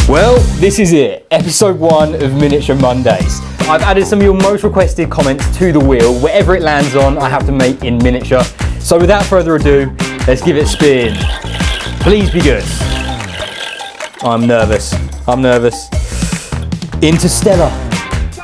Well, this is it, episode 1 of Miniature Mondays. I've added some of your most requested comments to the wheel. Wherever it lands on, I have to make in miniature. So without further ado, let's give it a spin. Please be good. I'm nervous. Interstellar.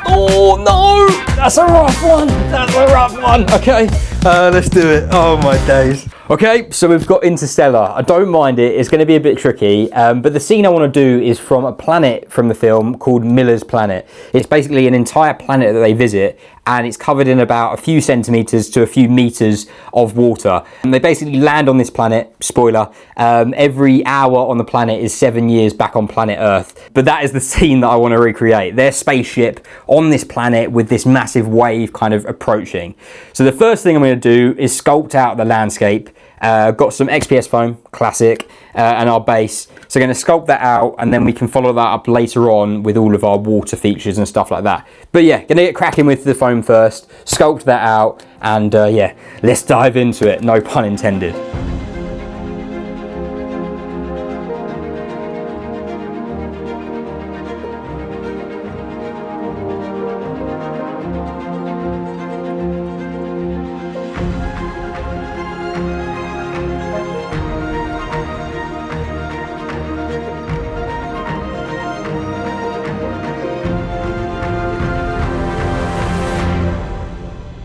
Oh no, that's a rough one. Okay, let's do it. Oh my days. Okay, so we've got Interstellar. I don't mind it, it's going to be a bit tricky, but the scene I want to do is from a planet from the film called Miller's Planet. It's basically an entire planet that they visit, and it's covered in about a few centimetres to a few metres of water. And they basically land on this planet, spoiler, every hour on the planet is 7 years back on planet Earth. But that is the scene that I want to recreate. Their spaceship on this planet with this massive wave kind of approaching. So the first thing I'm going to do is sculpt out the landscape. Got some XPS foam, classic, and our base. So going to sculpt that out, and then we can follow that up later on with all of our water features and stuff like that. But yeah, going to get cracking with the foam first, sculpt that out, and yeah, let's dive into it, no pun intended.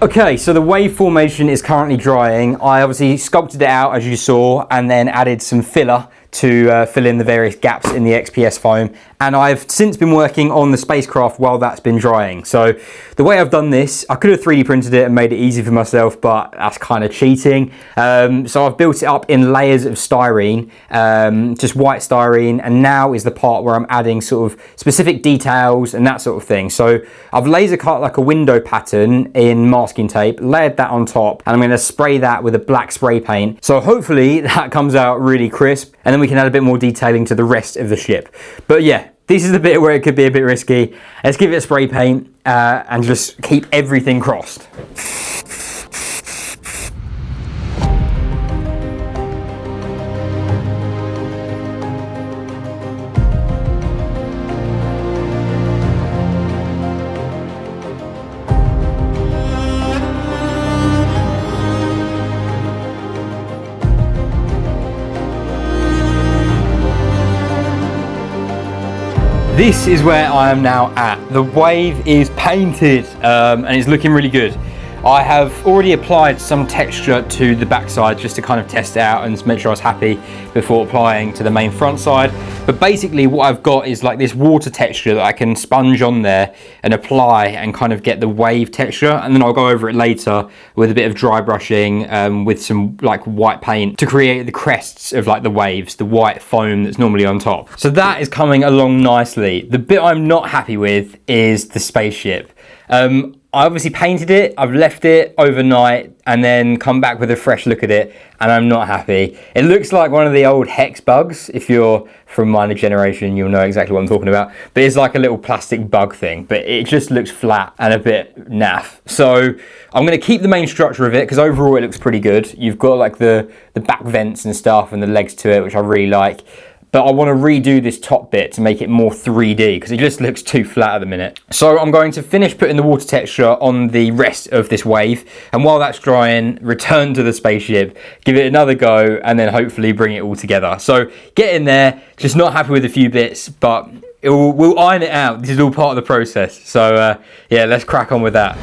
Okay, so the wave formation is currently drying. I obviously sculpted it out as you saw, and then added some filler to fill in the various gaps in the XPS foam. And I've since been working on the spacecraft while that's been drying. So the way I've done this, I could have 3D printed it and made it easy for myself, but that's kind of cheating. So I've built it up in layers of styrene, just white styrene, and now is the part where I'm adding sort of specific details and that sort of thing. So I've laser cut like a window pattern in masking tape, layered that on top, and I'm going to spray that with a black spray paint. So hopefully that comes out really crisp, and then we can add a bit more detailing to the rest of the ship. But yeah, this is the bit where it could be a bit risky. Let's give it a spray paint and just keep everything crossed. This is where I am now at. The wave is painted and it's looking really good. I have already applied some texture to the backside just to kind of test it out and make sure I was happy before applying to the main front side. But basically what I've got is like this water texture that I can sponge on there and apply and kind of get the wave texture, and then I'll go over it later with a bit of dry brushing with some like white paint to create the crests of like the waves, the white foam that's normally on top. So that is coming along nicely. The bit I'm not happy with is the spaceship. I obviously painted it, I've left it overnight and then come back with a fresh look at it, and I'm not happy. It looks like one of the old hex bugs. If you're from my generation, you'll know exactly what I'm talking about. But it's like a little plastic bug thing, but it just looks flat and a bit naff. So I'm going to keep the main structure of it because overall it looks pretty good. You've got like the back vents and stuff and the legs to it, which I really like. But I want to redo this top bit to make it more 3D because it just looks too flat at the minute. So I'm going to finish putting the water texture on the rest of this wave, and while that's drying, return to the spaceship, give it another go, and then hopefully bring it all together. So get in there, just not happy with a few bits, but we'll iron it out. This is all part of the process. So yeah, let's crack on with that.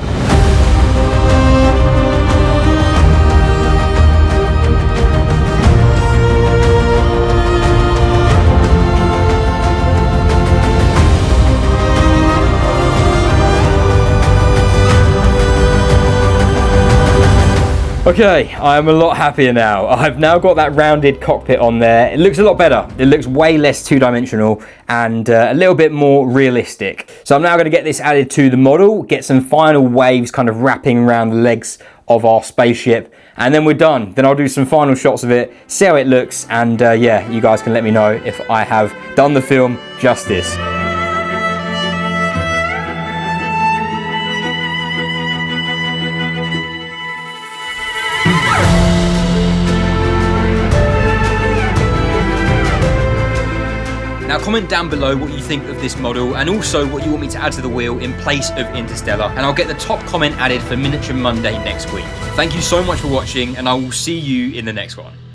Okay, I am a lot happier now. I've now got that rounded cockpit on there. It looks a lot better. It looks way less two-dimensional and a little bit more realistic. So I'm now going to get this added to the model, get some final waves kind of wrapping around the legs of our spaceship, and then we're done. Then I'll do some final shots of it, see how it looks, and yeah, you guys can let me know if I have done the film justice. Now Now comment down below what you think of this model and also what you want me to add to the wheel in place of Interstellar, and I'll get the top comment added for Miniature Monday next week. Thank you so much for watching, and I will see you in the next one.